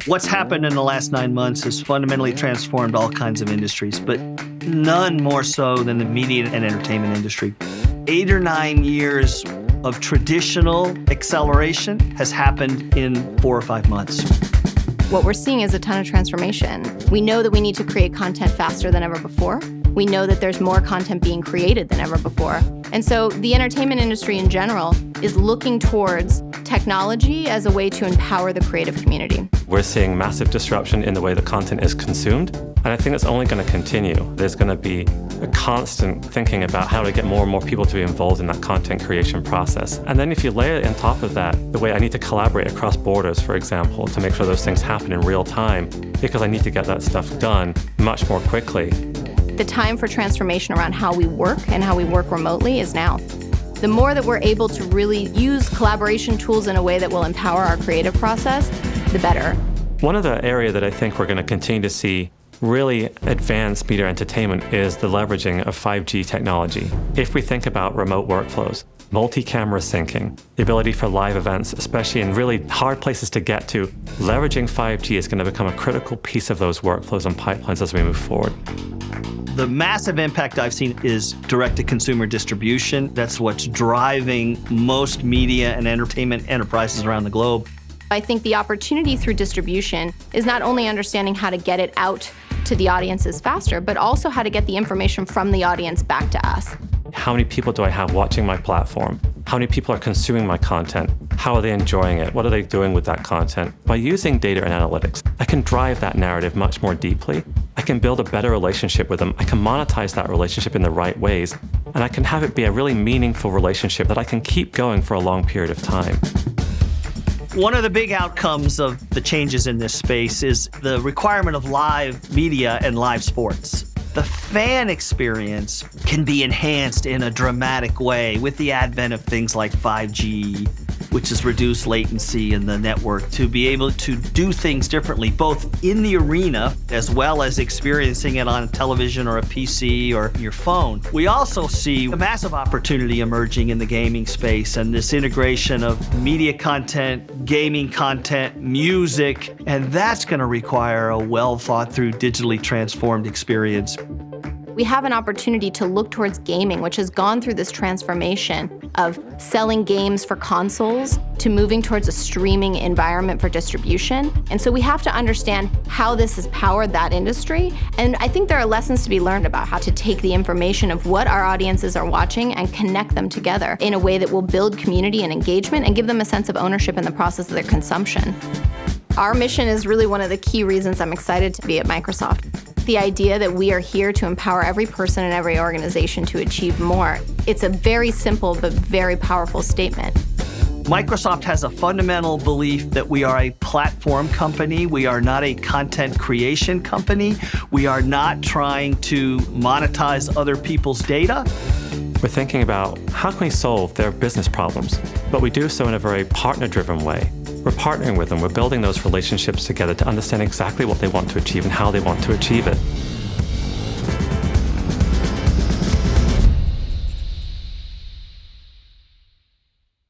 What's happened in the last 9 months has fundamentally transformed all kinds of industries, but none more so than the media and entertainment industry. 8 or 9 years of traditional acceleration has happened in 4 or 5 months. What we're seeing is a ton of transformation. We know that we need to create content faster than ever before. We know that there's more content being created than ever before. And so the entertainment industry in general is looking towards technology as a way to empower the creative community. We're seeing massive disruption in the way that content is consumed, and I think that's only going to continue. There's going to be a constant thinking about how to get more and more people to be involved in that content creation process. And then if you layer on top of that, the way I need to collaborate across borders, for example, to make sure those things happen in real time, because I need to get that stuff done much more quickly. The time for transformation around how we work and how we work remotely is now. The more that we're able to really use collaboration tools in a way that will empower our creative process, the better. One other area that I think we're going to continue to see really advanced media entertainment is the leveraging of 5G technology. If we think about remote workflows, multi-camera syncing, the ability for live events, especially in really hard places to get to, leveraging 5G is going to become a critical piece of those workflows and pipelines as we move forward. The massive impact I've seen is direct-to-consumer distribution. That's what's driving most media and entertainment enterprises around the globe. I think the opportunity through distribution is not only understanding how to get it out to the audiences faster, but also how to get the information from the audience back to us. How many people do I have watching my platform? How many people are consuming my content? How are they enjoying it? What are they doing with that content? By using data and analytics, I can drive that narrative much more deeply. I can build a better relationship with them. I can monetize that relationship in the right ways. And I can have it be a really meaningful relationship that I can keep going for a long period of time. One of the big outcomes of the changes in this space is the requirement of live media and live sports. The fan experience can be enhanced in a dramatic way with the advent of things like 5G, which has reduced latency in the network, to be able to do things differently, both in the arena as well as experiencing it on a television or a PC or your phone. We also see a massive opportunity emerging in the gaming space and this integration of media content, gaming content, music, and that's going to require a well thought through, digitally transformed experience. We have an opportunity to look towards gaming, which has gone through this transformation of selling games for consoles to moving towards a streaming environment for distribution. And so we have to understand how this has powered that industry. And I think there are lessons to be learned about how to take the information of what our audiences are watching and connect them together in a way that will build community and engagement and give them a sense of ownership in the process of their consumption. Our mission is really one of the key reasons I'm excited to be at Microsoft. The idea that we are here to empower every person and every organization to achieve more. It's a very simple but very powerful statement. Microsoft has a fundamental belief that we are a platform company. We are not a content creation company. We are not trying to monetize other people's data. We're thinking about how can we solve their business problems, but we do so in a very partner-driven way. We're partnering with them, we're building those relationships together to understand exactly what they want to achieve and how they want to achieve it.